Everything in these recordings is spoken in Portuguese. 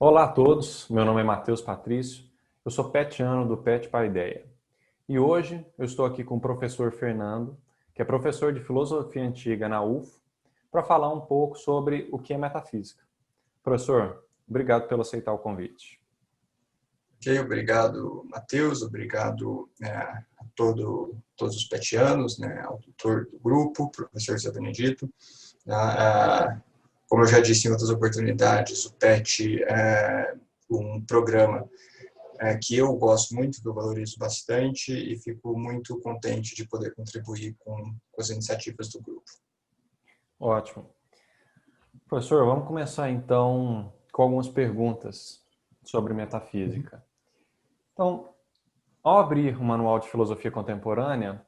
Olá a todos, meu nome é Matheus Patrício, eu sou petiano do PET Paideia. E hoje eu estou aqui com o professor Fernando, que é professor de Filosofia Antiga na UFO, para falar um pouco sobre o que é metafísica. Professor, obrigado por aceitar o convite. Ok, obrigado, Matheus, obrigado a todos os petianos, né, ao tutor do grupo, professor Zé Benedito. Como eu já disse em outras oportunidades, o PET é um programa que eu gosto muito, que eu valorizo bastante e fico muito contente de poder contribuir com as iniciativas do grupo. Ótimo. Professor, vamos começar então com algumas perguntas sobre metafísica. Então, ao abrir o Manual de Filosofia Contemporânea,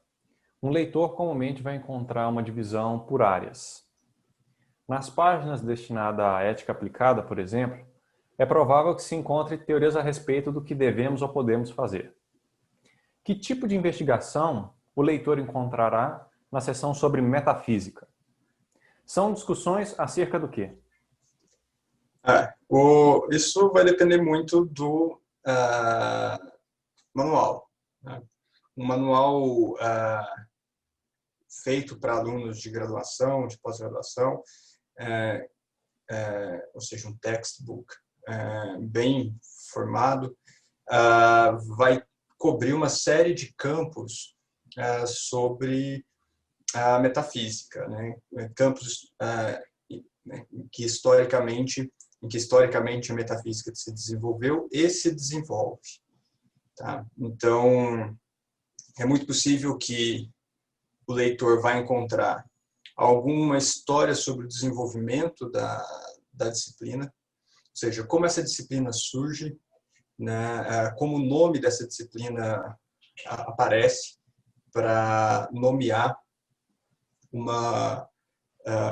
um leitor comumente vai encontrar uma divisão por áreas. Nas páginas destinadas à ética aplicada, por exemplo, é provável que se encontre teorias a respeito do que devemos ou podemos fazer. Que tipo de investigação o leitor encontrará na seção sobre metafísica? São discussões acerca do quê? Isso vai depender muito do manual, né? Um manual feito para alunos de graduação, de pós-graduação, é, ou seja, um textbook bem formado, vai cobrir uma série de campos sobre a metafísica, né? Campos em que historicamente a metafísica se desenvolveu e se desenvolve. Tá? Então, é muito possível que o leitor vai encontrar alguma história sobre o desenvolvimento da disciplina, ou seja, como essa disciplina surge, né, como o nome dessa disciplina aparece para nomear uma,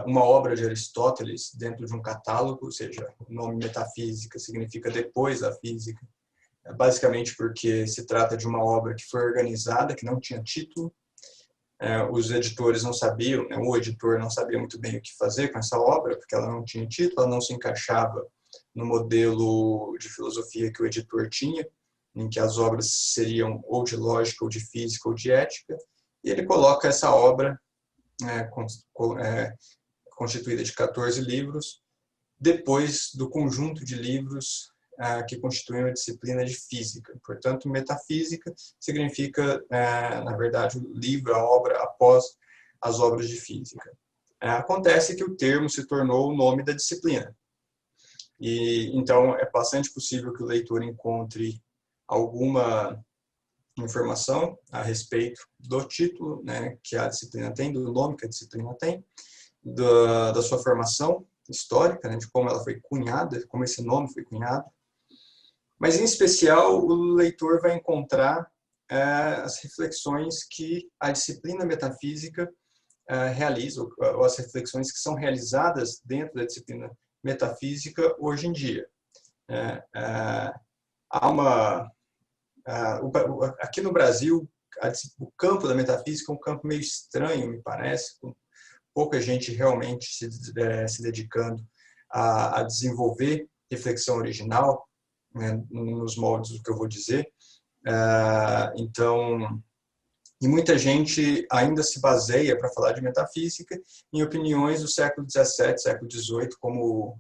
uma obra de Aristóteles dentro de um catálogo, ou seja, o nome metafísica significa depois da física, basicamente porque se trata de uma obra que foi organizada, que não tinha título. Os editores não sabiam, né, o editor não sabia muito bem o que fazer com essa obra, porque ela não tinha título, ela não se encaixava no modelo de filosofia que o editor tinha, em que as obras seriam ou de lógica, ou de física, ou de ética, e ele coloca essa obra constituída de 14 livros, depois do conjunto de livros que constituem a disciplina de física. Portanto, metafísica significa, na verdade, o livro, a obra após as obras de física. Acontece que o termo se tornou o nome da disciplina. E então é bastante possível que o leitor encontre alguma informação a respeito do título, né, que a disciplina tem, do nome que a disciplina tem, da sua formação histórica, né, de como ela foi cunhada, como esse nome foi cunhado. Mas, em especial, o leitor vai encontrar as reflexões que a disciplina metafísica realiza, ou as reflexões que são realizadas dentro da disciplina metafísica hoje em dia. Há uma... aqui no Brasil, o campo da metafísica é um campo meio estranho, me parece, com pouca gente realmente se dedicando a desenvolver reflexão original, né, nos moldes do que eu vou dizer. Então, e muita gente ainda se baseia, para falar de metafísica, em opiniões do século XVII, século XVIII, como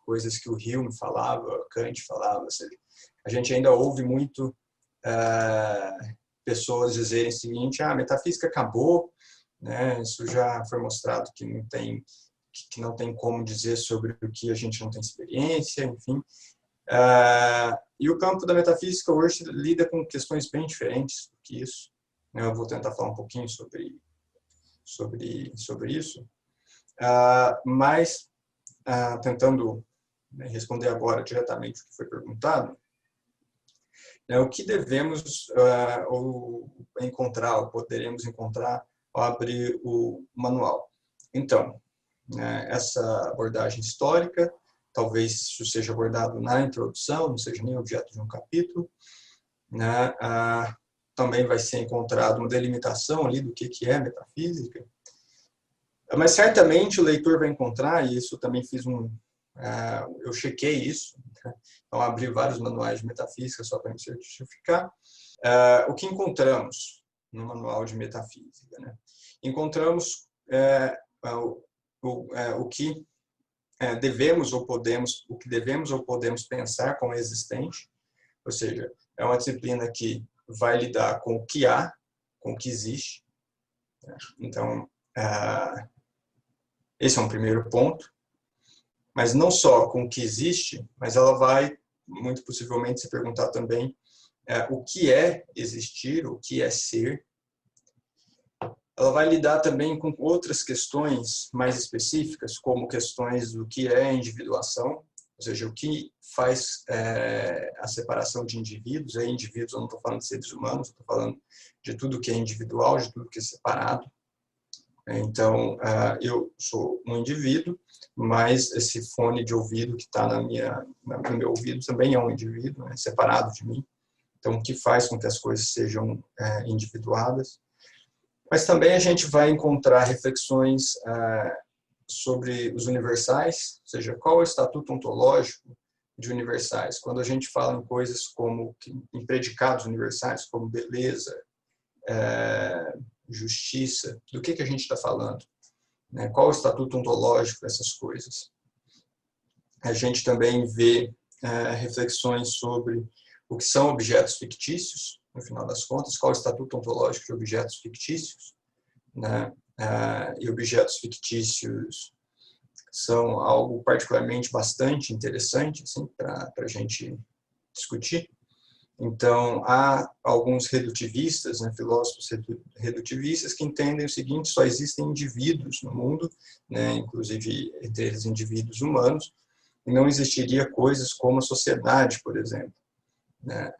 coisas que o Hume falava, Kant falava. Ou seja, a gente ainda ouve muito pessoas dizerem o seguinte: a metafísica acabou, né? Isso já foi mostrado que não tem como dizer sobre o que a gente não tem experiência, enfim. E o campo da metafísica hoje lida com questões bem diferentes do que isso. Eu vou tentar falar um pouquinho sobre isso, mas tentando responder agora diretamente o que foi perguntado, o que devemos encontrar, ou poderemos encontrar ao abrir o manual. Então, essa abordagem histórica, talvez isso seja abordado na introdução, não seja nem objeto de um capítulo, né? Também vai ser encontrado uma delimitação ali do que é metafísica, mas certamente o leitor vai encontrar, e isso também fiz eu chequei isso, né? Então abri vários manuais de metafísica só para me certificar. O que encontramos no manual de metafísica, né? Encontramos o que devemos ou podemos pensar como existente, ou seja, é uma disciplina que vai lidar com o que há, com o que existe, né? Então, esse é um primeiro ponto, mas não só com o que existe, mas ela vai, muito possivelmente, se perguntar também o que é existir, o que é ser. Ela vai lidar também com outras questões mais específicas, como questões do que é individuação, ou seja, o que faz a separação de indivíduos. Aí, indivíduos, eu não estou falando de seres humanos, estou falando de tudo que é individual, de tudo que é separado. Então, eu sou um indivíduo, mas esse fone de ouvido que está no meu ouvido também é um indivíduo, né, separado de mim. Então, o que faz com que as coisas sejam individuadas. Mas também a gente vai encontrar reflexões sobre os universais, ou seja, qual é o estatuto ontológico de universais. Quando a gente fala em coisas como, em predicados universais, como beleza, justiça, do que a gente está falando? Né? Qual o estatuto ontológico dessas coisas? A gente também vê reflexões sobre o que são objetos fictícios, no final das contas, qual o estatuto ontológico de objetos fictícios, né? E objetos fictícios são algo particularmente bastante interessante assim, para a gente discutir. Então, há alguns redutivistas, né, filósofos redutivistas, que entendem o seguinte: só existem indivíduos no mundo, né, inclusive entre eles indivíduos humanos, e não existiria coisas como a sociedade, por exemplo, né?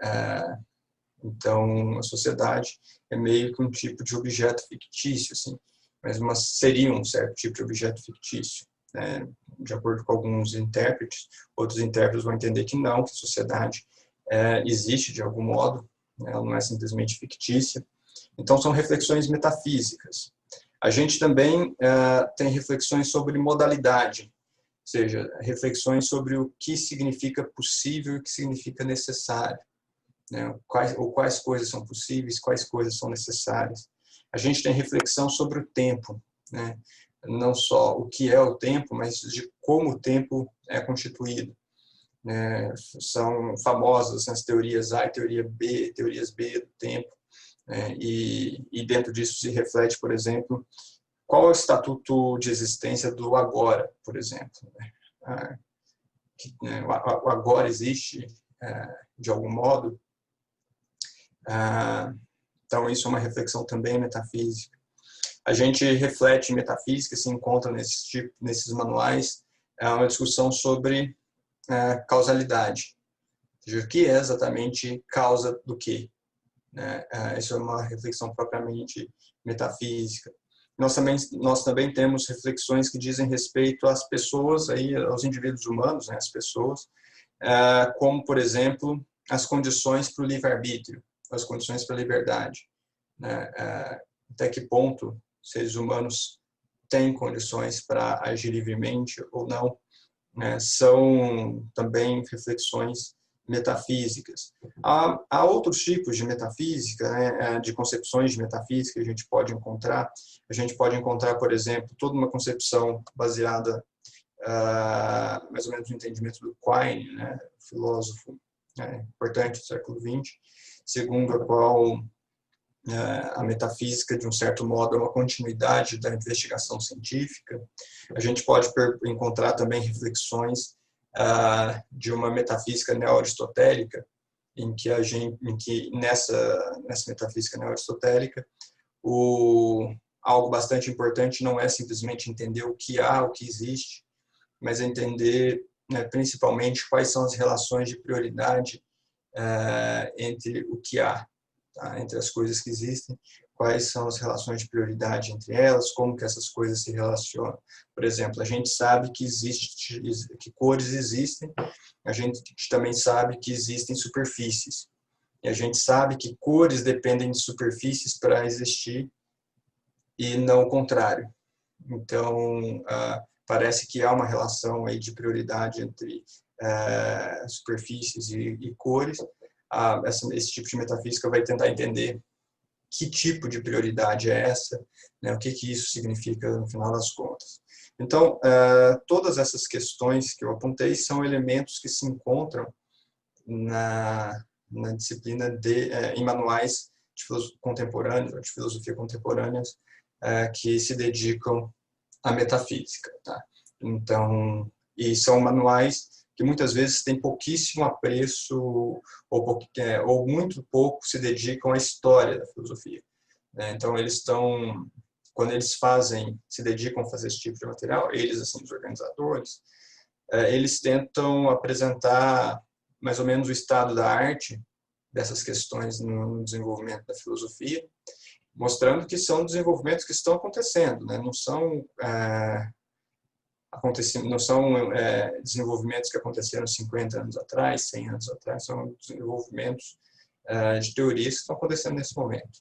Então, a sociedade é meio que um tipo de objeto fictício, assim, mas seria um certo tipo de objeto fictício, né? De acordo com alguns intérpretes. Outros intérpretes vão entender que não, que a sociedade existe de algum modo, né? Ela não é simplesmente fictícia. Então, são reflexões metafísicas. A gente também tem reflexões sobre modalidade, ou seja, reflexões sobre o que significa possível e o que significa necessário. Né? Quais coisas são possíveis, quais coisas são necessárias. A gente tem reflexão sobre o tempo, né? Não só o que é o tempo, mas de como o tempo é constituído. Né? São famosas as teorias A e teoria B, teorias B do tempo, né? E dentro disso se reflete, por exemplo, qual é o estatuto de existência do agora, por exemplo. O agora existe de algum modo. Então, isso é uma reflexão também metafísica. A gente reflete metafísica, se encontra nesses manuais, uma discussão sobre causalidade. Ou seja, o que é exatamente causa do quê? Isso é uma reflexão propriamente metafísica. Nós também temos reflexões que dizem respeito às pessoas, aí, aos indivíduos humanos, né, as pessoas, como, por exemplo, as condições para o livre-arbítrio, as condições para a liberdade. Né? Até que ponto seres humanos têm condições para agir livremente ou não, né? São também reflexões metafísicas. Há outros tipos de metafísica, né? De concepções de metafísica que a gente pode encontrar. A gente pode encontrar, por exemplo, toda uma concepção baseada mais ou menos no entendimento do Quine, né? Filósofo importante do século XX, segundo a qual a metafísica, de um certo modo, é uma continuidade da investigação científica. A gente pode encontrar também reflexões de uma metafísica neo-aristotélica, em que nessa metafísica neo-aristotélica, algo bastante importante não é simplesmente entender o que há, o que existe, mas entender, né, principalmente quais são as relações de prioridade entre o que há, tá? Entre as coisas que existem, quais são as relações de prioridade entre elas, como que essas coisas se relacionam. Por exemplo, a gente sabe que cores existem, a gente também sabe que existem superfícies, e a gente sabe que cores dependem de superfícies para existir e não o contrário. Então, parece que há uma relação aí de prioridade entre superfícies e cores. Esse tipo de metafísica vai tentar entender que tipo de prioridade é essa, né, o que isso significa no final das contas. Então, todas essas questões que eu apontei são elementos que se encontram na disciplina em manuais de contemporâneos, ou de filosofia contemporâneas, que se dedicam à metafísica. Tá? Então, e são manuais que muitas vezes têm pouquíssimo apreço ou muito pouco se dedicam à história da filosofia. Né? Então, quando eles se dedicam a fazer esse tipo de material, eles, assim, os organizadores, eles tentam apresentar mais ou menos o estado da arte dessas questões no desenvolvimento da filosofia, mostrando que são desenvolvimentos que estão acontecendo, né? Não são desenvolvimentos que aconteceram 50 anos atrás, 100 anos atrás, são desenvolvimentos de teorias que estão acontecendo nesse momento.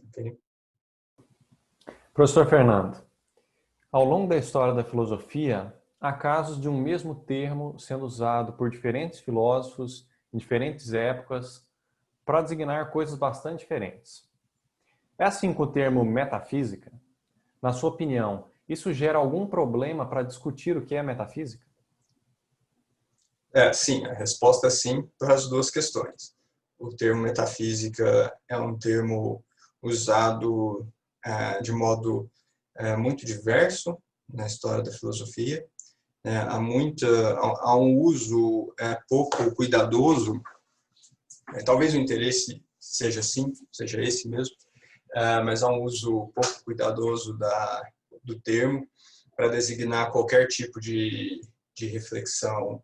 Okay? Professor Fernando, ao longo da história da filosofia, há casos de um mesmo termo sendo usado por diferentes filósofos em diferentes épocas para designar coisas bastante diferentes. É assim com o termo metafísica? Na sua opinião, isso gera algum problema para discutir o que é metafísica? Sim, a resposta é sim para as duas questões. O termo metafísica é um termo usado de modo muito diverso na história da filosofia. Há um uso pouco cuidadoso, talvez o interesse seja esse mesmo, mas há um uso pouco cuidadoso do termo para designar qualquer tipo de reflexão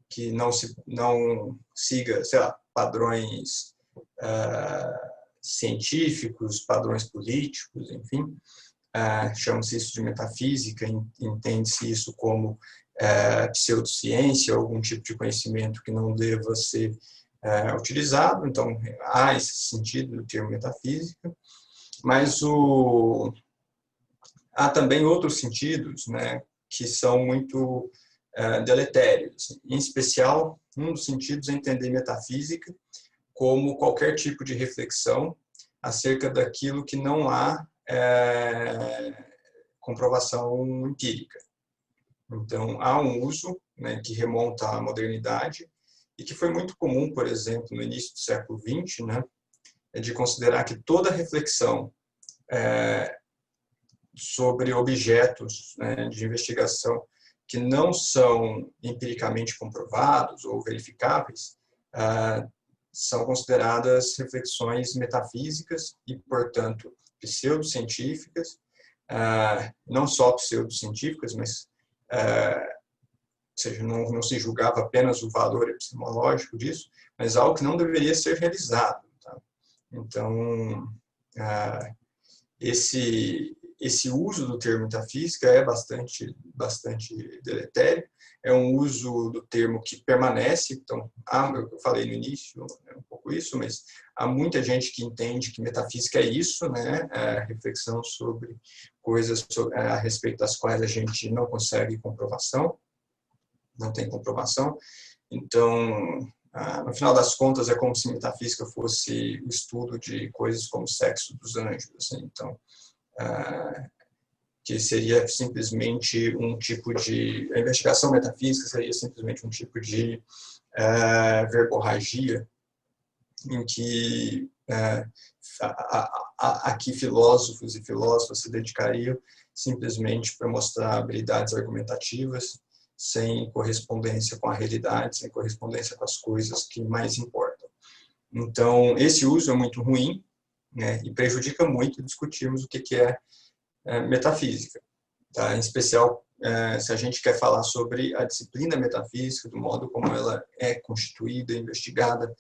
que não siga, sei lá, padrões científicos, padrões políticos, enfim. Chama-se isso de metafísica, entende-se isso como pseudociência, algum tipo de conhecimento que não deva ser utilizado. Então, há esse sentido do termo metafísica, mas há também outros sentidos, né, que são muito deletérios. Em especial, um dos sentidos é entender metafísica como qualquer tipo de reflexão acerca daquilo que não há comprovação empírica. Então, há um uso, né, que remonta à modernidade e que foi muito comum, por exemplo, no início do século XX, né, de considerar que toda reflexão sobre objetos, né, de investigação que não são empiricamente comprovados ou verificáveis, são consideradas reflexões metafísicas e, portanto, pseudocientíficas, não só pseudocientíficas, mas ou seja, não se julgava apenas o valor epistemológico disso, mas algo que não deveria ser realizado. Tá? Então, esse uso do termo metafísica é bastante deletério, é um uso do termo que permanece. Então, eu falei no início um pouco isso, mas há muita gente que entende que metafísica é isso, né? Reflexão sobre coisas a respeito das quais a gente não consegue comprovação, não tem comprovação. Então, no final das contas, é como se metafísica fosse o estudo de coisas como o sexo dos anjos. Assim. Então, que seria simplesmente um tipo de... A investigação metafísica seria simplesmente um tipo de verborragia em que aqui filósofos e filósofas se dedicariam simplesmente para mostrar habilidades argumentativas sem correspondência com a realidade, sem correspondência com as coisas que mais importam. Então, esse uso é muito ruim, né, e prejudica muito discutirmos o que é metafísica. Tá? Em especial, se a gente quer falar sobre a disciplina metafísica, do modo como ela é constituída, investigada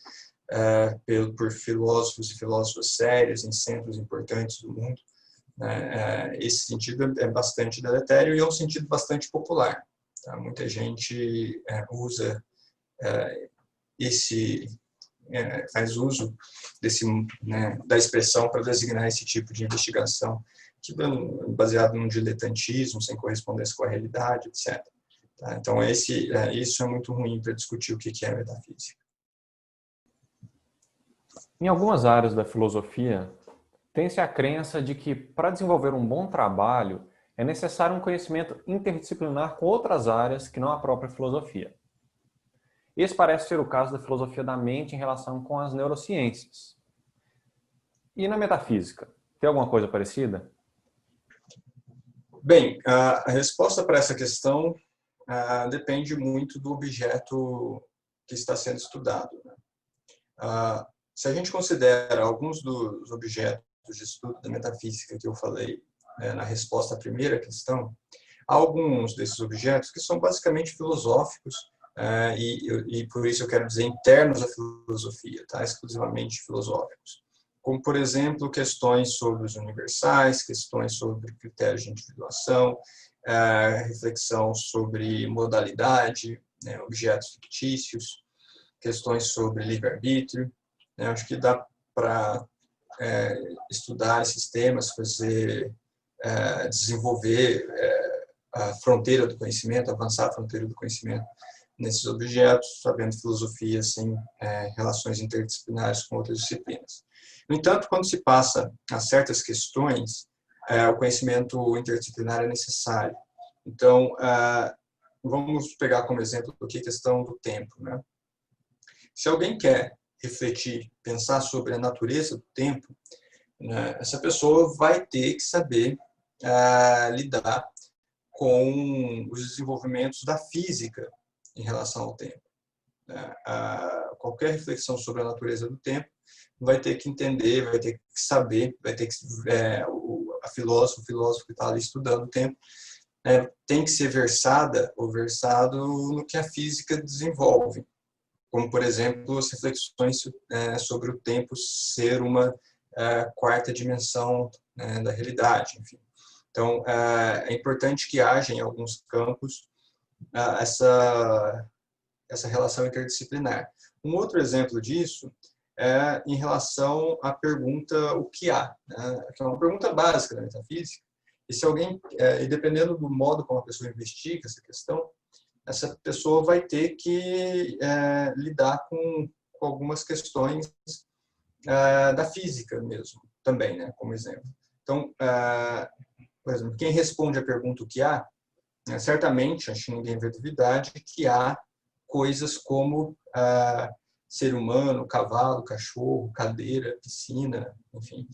por filósofos e filósofas sérios em centros importantes do mundo, né? Esse sentido é bastante deletério e é um sentido bastante popular. Tá? Muita gente usa faz uso da expressão para designar esse tipo de investigação baseado num diletantismo, sem correspondência com a realidade, etc. Tá? Então, isso é muito ruim para discutir o que é metafísica. Em algumas áreas da filosofia, tem-se a crença de que, para desenvolver um bom trabalho, é necessário um conhecimento interdisciplinar com outras áreas que não a própria filosofia. Esse parece ser o caso da filosofia da mente em relação com as neurociências. E na metafísica, tem alguma coisa parecida? Bem, a resposta para essa questão depende muito do objeto que está sendo estudado, né? Se a gente considera alguns dos objetos de estudo da metafísica que eu falei, né, na resposta à primeira questão, há alguns desses objetos que são basicamente filosóficos, e por isso eu quero dizer internos à filosofia, tá? Exclusivamente filosóficos. Como, por exemplo, questões sobre os universais, questões sobre critérios de individuação, reflexão sobre modalidade, né, objetos fictícios, questões sobre livre-arbítrio. Né, acho que dá para estudar esses temas, desenvolver a fronteira do conhecimento, avançar a fronteira do conhecimento nesses objetos, sabendo filosofia sem relações interdisciplinares com outras disciplinas. No entanto, quando se passa a certas questões, o conhecimento interdisciplinar é necessário. Então, vamos pegar como exemplo aqui a questão do tempo, né? Se alguém quer refletir, pensar sobre a natureza do tempo, né, essa pessoa vai ter que saber lidar com os desenvolvimentos da física em relação ao tempo. Qualquer reflexão sobre a natureza do tempo vai ter que entender, vai ter que saber, vai ter que o filósofo que está ali estudando o tempo, tem que ser versada ou versado no que a física desenvolve, como, por exemplo, as reflexões sobre o tempo ser uma quarta dimensão da realidade, enfim. Então, é importante que haja em alguns campos essa relação interdisciplinar. Um outro exemplo disso é em relação à pergunta o que há, né? Que é uma pergunta básica da metafísica. E se alguém, e dependendo do modo como a pessoa investiga essa questão, essa pessoa vai ter que lidar com algumas questões da física mesmo, também, né, como exemplo. Então, por exemplo, quem responde a pergunta o que há, certamente, acho que ninguém vai duvidar de que há coisas como ser humano, cavalo, cachorro, cadeira, piscina, enfim.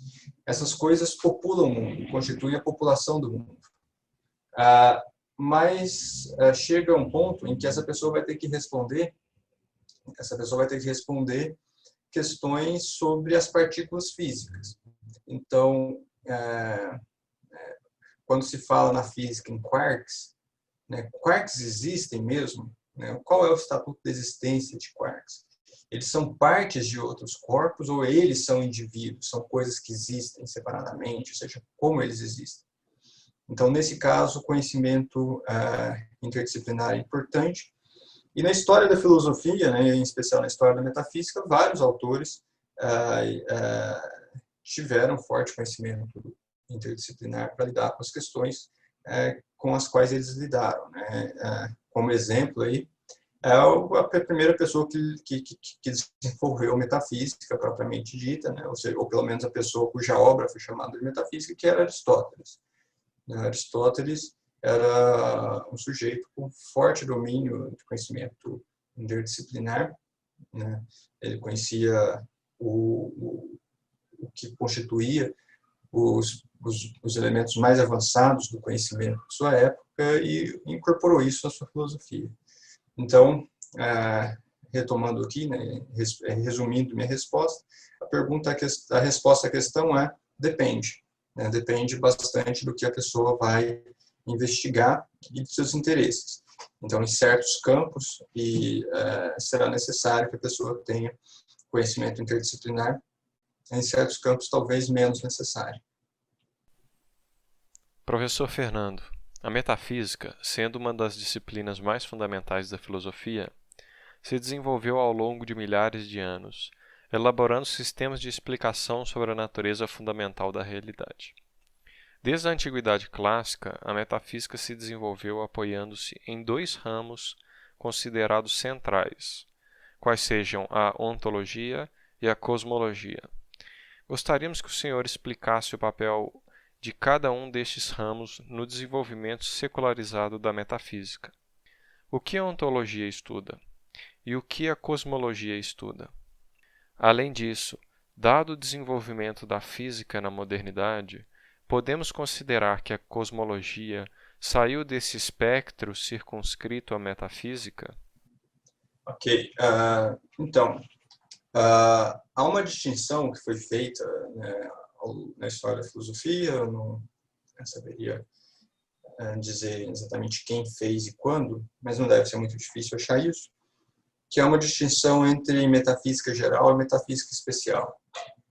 Essas coisas populam o mundo, constituem a população do mundo. Mas chega um ponto em que essa pessoa vai ter que responder questões sobre as partículas físicas. Então, quando se fala na física em quarks, né, quarks existem mesmo? Né? Qual é o estatuto de existência de quarks? Eles são partes de outros corpos ou eles são indivíduos? São coisas que existem separadamente, ou seja, como eles existem? Então, nesse caso, o conhecimento interdisciplinar é importante. E na história da filosofia, né, em especial na história da metafísica, vários autores tiveram forte conhecimento interdisciplinar para lidar com as questões com as quais eles lidaram, né? Como exemplo aí, a primeira pessoa que desenvolveu metafísica propriamente dita, né? Ou pelo menos a pessoa cuja obra foi chamada de metafísica, que era Aristóteles. Aristóteles era um sujeito com forte domínio de conhecimento interdisciplinar, né? Ele conhecia o que constituía os elementos mais avançados do conhecimento de sua época e incorporou isso à sua filosofia. Então, retomando aqui, né, resumindo minha resposta, a resposta à questão é depende. Né, depende bastante do que a pessoa vai investigar e de seus interesses. Então, em certos campos, será necessário que a pessoa tenha conhecimento interdisciplinar, em certos campos talvez menos necessário. Professor Fernando, a metafísica, sendo uma das disciplinas mais fundamentais da filosofia, se desenvolveu ao longo de milhares de anos, elaborando sistemas de explicação sobre a natureza fundamental da realidade. Desde a antiguidade clássica, a metafísica se desenvolveu apoiando-se em dois ramos considerados centrais, quais sejam a ontologia e a cosmologia. Gostaríamos que o senhor explicasse o papel de cada um destes ramos no desenvolvimento secularizado da metafísica. O que a ontologia estuda? E o que a cosmologia estuda? Além disso, dado o desenvolvimento da física na modernidade, podemos considerar que a cosmologia saiu desse espectro circunscrito à metafísica? Ok. Então, há uma distinção que foi feita, né, na história da filosofia, eu não saberia dizer exatamente quem fez e quando, mas não deve ser muito difícil achar isso, que é uma distinção entre metafísica geral e metafísica especial.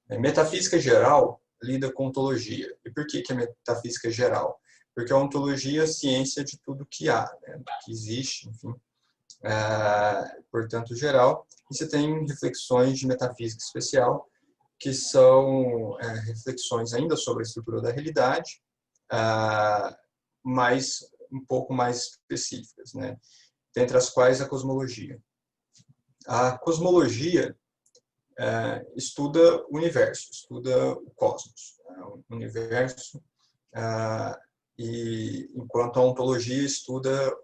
Metafísica geral lida com ontologia. E por que é metafísica geral? Porque a ontologia é a ciência de tudo que há, né, do que existe, enfim, portanto, geral. E você tem reflexões de metafísica especial, que são reflexões ainda sobre a estrutura da realidade, mas um pouco mais específicas, né? Dentre as quais a cosmologia. A cosmologia estuda o universo, estuda o cosmos, o universo, e enquanto a ontologia estuda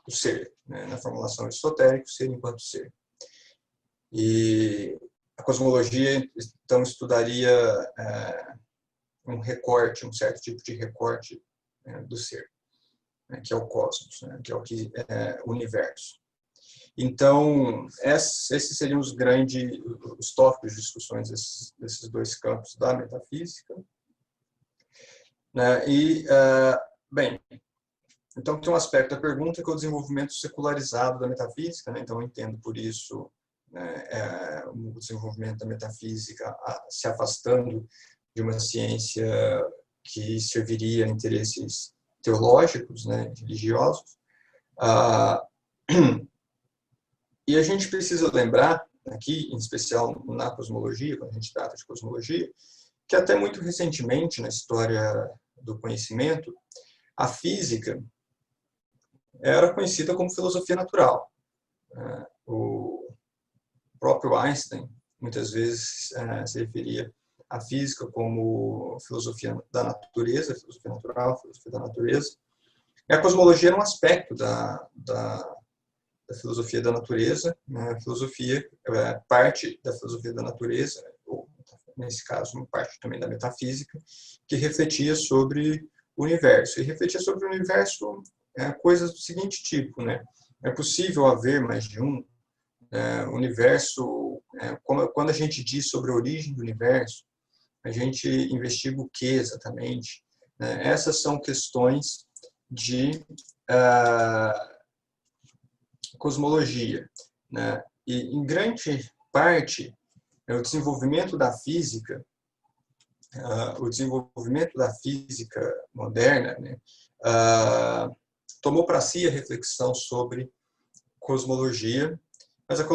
o ser, né? Na formulação aristotélica, o ser enquanto ser. E a cosmologia, então, estudaria um recorte, um certo tipo de recorte do ser, né, que é o cosmos, né, que é o que o universo. Então, esses seriam os tópicos de discussões desses dois campos da metafísica. Né? E, bem, então tem um aspecto da pergunta que é o desenvolvimento secularizado da metafísica, né? Então eu entendo por isso, né, o desenvolvimento da metafísica se afastando de uma ciência que serviria a interesses teológicos, né, religiosos. E a gente precisa lembrar, aqui, em especial na cosmologia, quando a gente trata de cosmologia, que até muito recentemente, na história do conhecimento, a física era conhecida como filosofia natural. O próprio Einstein, muitas vezes, se referia à física como filosofia da natureza, filosofia natural, filosofia da natureza. E a cosmologia era um aspecto da filosofia da natureza, né? A filosofia parte da filosofia da natureza, ou, nesse caso, uma parte também da metafísica, que refletia sobre o universo. E refletia sobre o universo coisas do seguinte tipo, né? É possível haver mais de um universo. Quando a gente diz sobre a origem do universo, a gente investiga o que exatamente? Né? Essas são questões de cosmologia, né? E em grande parte o desenvolvimento da física, moderna, né, tomou para si a reflexão sobre cosmologia, mas a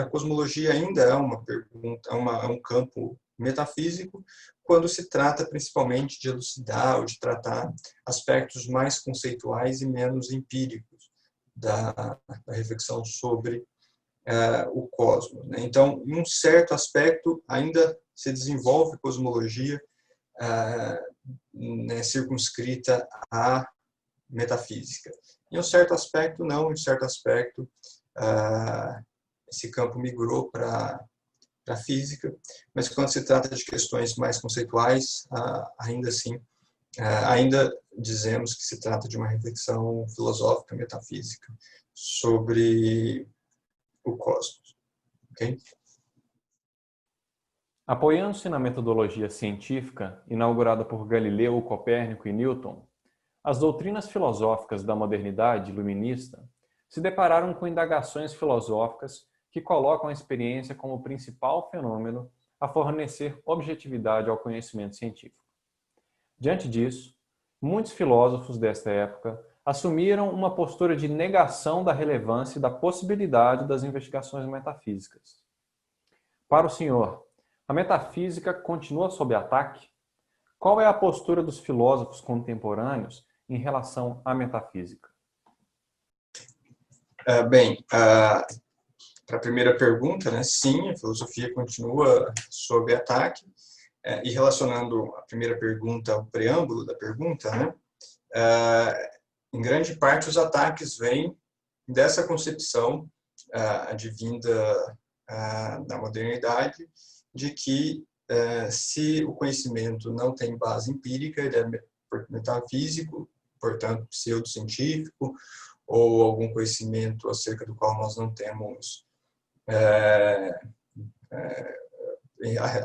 cosmologia ainda é uma pergunta, é um campo metafísico quando se trata principalmente de elucidar ou de tratar aspectos mais conceituais e menos empíricos da reflexão sobre o cosmos, né? Então, em um certo aspecto, ainda se desenvolve cosmologia né, circunscrita à metafísica. Em um certo aspecto, não. Em um certo aspecto, esse campo migrou para a física, mas quando se trata de questões mais conceituais, ainda assim, ainda dizemos que se trata de uma reflexão filosófica, metafísica, sobre o cosmos. Okay? Apoiando-se na metodologia científica inaugurada por Galileu, Copérnico e Newton, as doutrinas filosóficas da modernidade iluminista se depararam com indagações filosóficas que colocam a experiência como o principal fenômeno a fornecer objetividade ao conhecimento científico. Diante disso, muitos filósofos desta época assumiram uma postura de negação da relevância e da possibilidade das investigações metafísicas. Para o senhor, a metafísica continua sob ataque? qual é a postura dos filósofos contemporâneos em relação à metafísica? Para a primeira pergunta, né, sim, a filosofia continua sob ataque. E relacionando a primeira pergunta ao preâmbulo da pergunta, né, em grande parte os ataques vêm dessa concepção advinda da modernidade, de que se o conhecimento não tem base empírica, ele é metafísico, portanto pseudocientífico, ou algum conhecimento acerca do qual nós não temos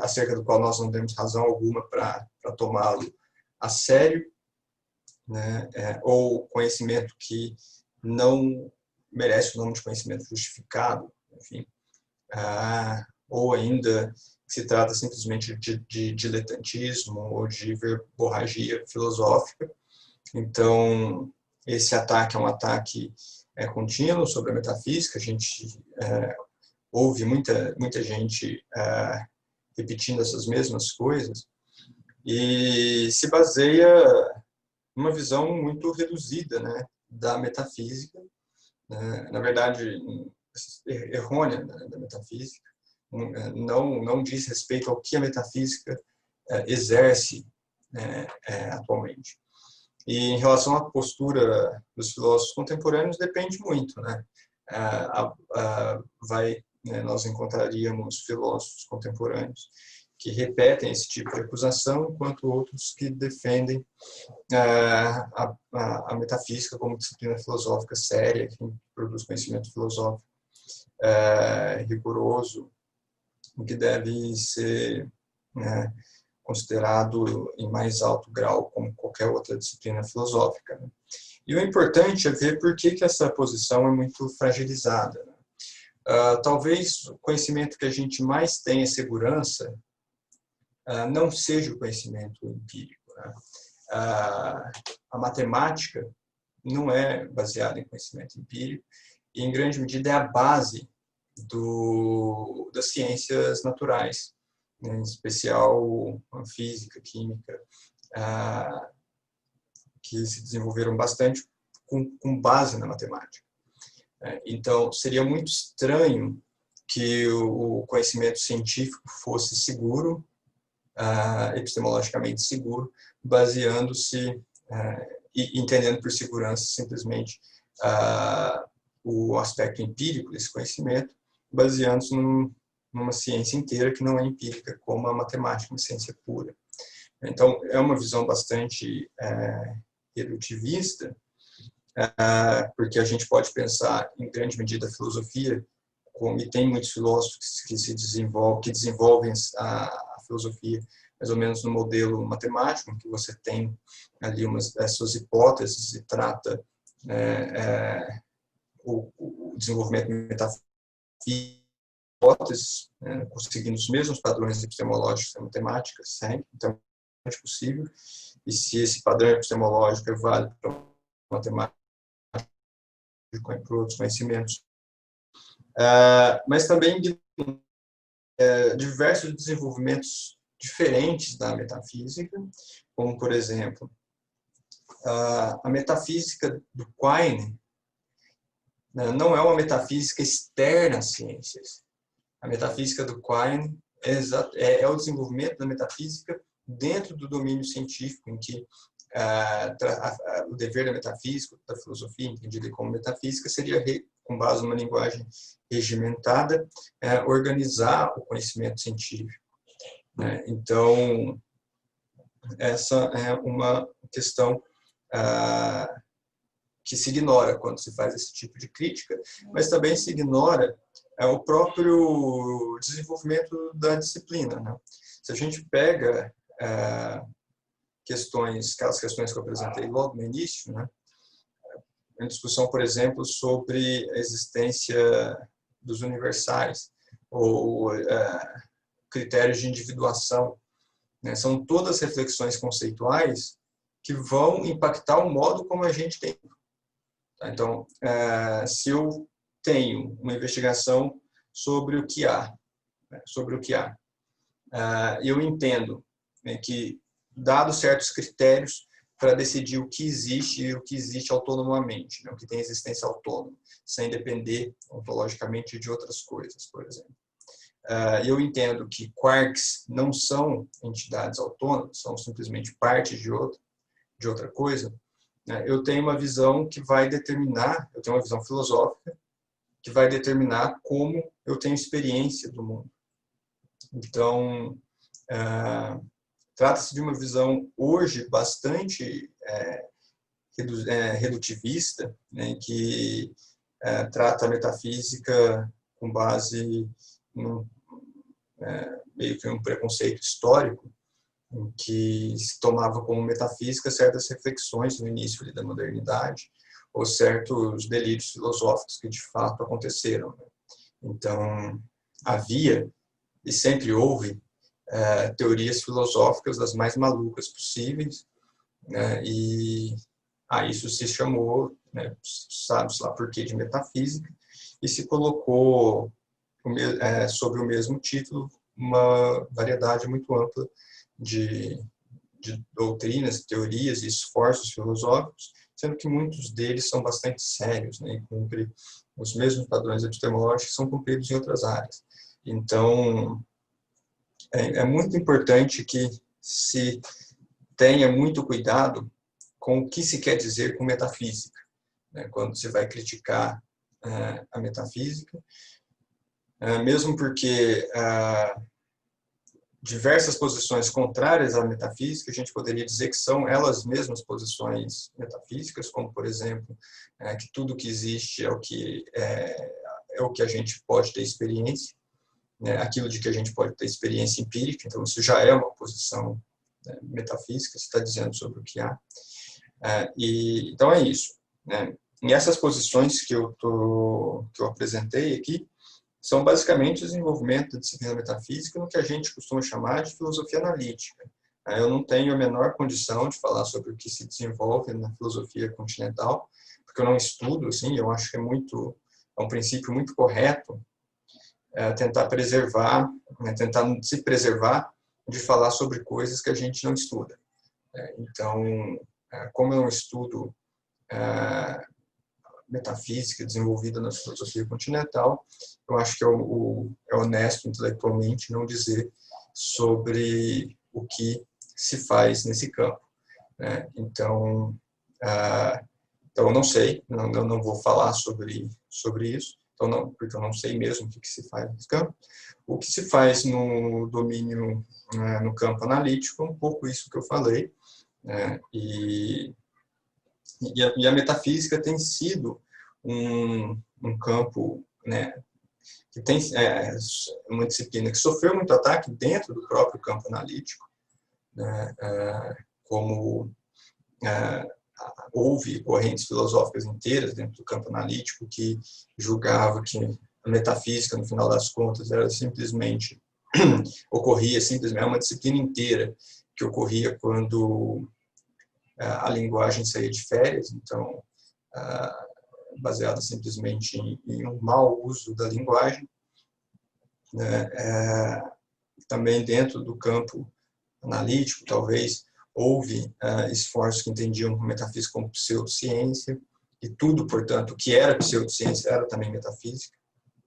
acerca do qual nós não temos razão alguma para tomá-lo a sério, né? Ou conhecimento que não merece o nome de conhecimento justificado, enfim, ou ainda se trata simplesmente de diletantismo ou de verborragia filosófica. Então, esse ataque é um ataque contínuo sobre a metafísica. A gente ouve muita gente repetindo essas mesmas coisas e se baseia numa visão muito reduzida, né, da metafísica, né, na verdade errônea, né, da metafísica. Não diz respeito ao que a metafísica exerce atualmente. E em relação à postura dos filósofos contemporâneos, depende muito, né? Nós encontraríamos filósofos contemporâneos que repetem esse tipo de acusação, enquanto outros que defendem a metafísica como disciplina filosófica séria, que produz conhecimento filosófico rigoroso, que deve ser considerado em mais alto grau como qualquer outra disciplina filosófica, né? E o importante é ver por que essa posição é muito fragilizada, né? Talvez o conhecimento que a gente mais tenha segurança não seja o conhecimento empírico, né? A matemática não é baseada em conhecimento empírico e, em grande medida, é a base das ciências naturais, né? Em especial a física, química, que se desenvolveram bastante com base na matemática. Então, seria muito estranho que o conhecimento científico fosse seguro, epistemologicamente seguro, baseando-se e entendendo por segurança simplesmente o aspecto empírico desse conhecimento, baseando-se numa ciência inteira que não é empírica, como a matemática, uma ciência pura. Então, é uma visão bastante redutivista, porque a gente pode pensar, em grande medida, a filosofia, e tem muitos filósofos que desenvolvem a filosofia mais ou menos no modelo matemático, em que você tem ali as suas hipóteses e trata o desenvolvimento metafísico, hipóteses, seguindo os mesmos padrões epistemológicos da matemática, sempre, então é possível. E se esse padrão epistemológico é válido para a matemática, para outros conhecimentos, mas também diversos desenvolvimentos diferentes da metafísica, como, por exemplo, a metafísica do Quine não é uma metafísica externa às ciências. A metafísica do Quine é o desenvolvimento da metafísica dentro do domínio científico, em que o dever da metafísica, da filosofia, entendida como metafísica, seria, com base numa linguagem regimentada, organizar o conhecimento científico, né? Então, essa é uma questão que se ignora quando se faz esse tipo de crítica, mas também se ignora o próprio desenvolvimento da disciplina, né? Se a gente pega aquelas questões que eu apresentei logo no início, né? Uma discussão, por exemplo, sobre a existência dos universais ou critérios de individuação, né? São todas reflexões conceituais que vão impactar o modo como a gente tem. Então, se eu tenho uma investigação sobre o que há, eu entendo, né, que dados certos critérios para decidir o que existe e o que existe autonomamente, né? O que tem existência autônoma, sem depender ontologicamente de outras coisas, por exemplo. Eu entendo que quarks não são entidades autônomas, são simplesmente partes de outra coisa. Eu tenho uma visão que vai determinar, eu tenho uma visão filosófica, que vai determinar como eu tenho experiência do mundo. Então, trata-se de uma visão hoje bastante redutivista, né, que trata a metafísica com base meio que um preconceito histórico, em que se tomava como metafísica certas reflexões no início da modernidade, ou certos delírios filosóficos que de fato aconteceram. Então, havia e sempre houve teorias filosóficas das mais malucas possíveis, né, e a isso se chamou, né, sabe-se lá por quê, de metafísica, e se colocou sob o mesmo título uma variedade muito ampla de doutrinas, teorias e esforços filosóficos, sendo que muitos deles são bastante sérios, né, e cumprem os mesmos padrões epistemológicos que são cumpridos em outras áreas. Então, é muito importante que se tenha muito cuidado com o que se quer dizer com metafísica, né, quando se vai criticar a metafísica, mesmo porque diversas posições contrárias à metafísica, a gente poderia dizer que são elas mesmas posições metafísicas, como, por exemplo, que tudo que existe é o que a gente pode ter experiência, né, aquilo de que a gente pode ter experiência empírica, então isso já é uma posição, né, metafísica, está dizendo sobre o que há. Então é isso, né? E essas posições que eu apresentei aqui são basicamente o desenvolvimento da disciplina metafísica no que a gente costuma chamar de filosofia analítica. Eu não tenho a menor condição de falar sobre o que se desenvolve na filosofia continental, porque eu não estudo, assim, eu acho que é um princípio muito correto tentar preservar, né, tentar se preservar de falar sobre coisas que a gente não estuda. Então, como eu não estudo metafísica desenvolvida na filosofia continental, eu acho que é honesto intelectualmente não dizer sobre o que se faz nesse campo, né? Então, eu não sei, não vou falar sobre isso, porque eu não sei mesmo o que se faz nesse campo. O que se faz no domínio, no campo analítico, é um pouco isso que eu falei, né? E a metafísica tem sido um campo, né, que tem uma disciplina que sofreu muito ataque dentro do próprio campo analítico, né, como houve correntes filosóficas inteiras dentro do campo analítico que julgavam que a metafísica, no final das contas, era simplesmente é uma disciplina inteira que ocorria quando a linguagem saía de férias, então, baseada simplesmente em um mau uso da linguagem, né? Também dentro do campo analítico, talvez, houve esforços que entendiam metafísica como pseudociência, e tudo, portanto, que era pseudociência era também metafísica,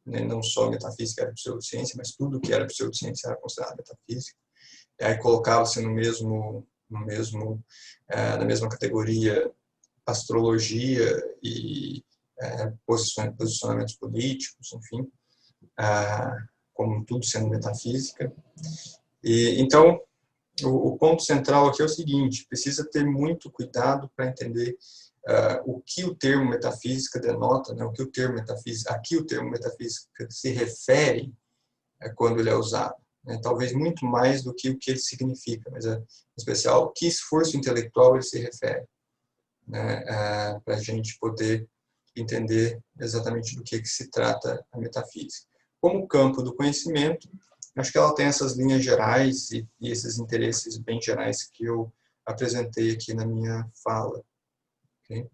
né? Não só metafísica era pseudociência, mas tudo que era pseudociência era considerado metafísica. E aí colocava-se na mesma categoria astrologia e posicionamentos políticos, enfim, como tudo sendo metafísica. Então, o ponto central aqui é o seguinte: precisa ter muito cuidado para entender o que o termo metafísica denota, né, aqui o termo metafísica se refere quando ele é usado. Né, talvez muito mais do que o que ele significa, mas em especial que esforço intelectual ele se refere, né, para a gente poder entender exatamente do que se trata a metafísica. Como campo do conhecimento, acho que ela tem essas linhas gerais e esses interesses bem gerais que eu apresentei aqui na minha fala. Okay?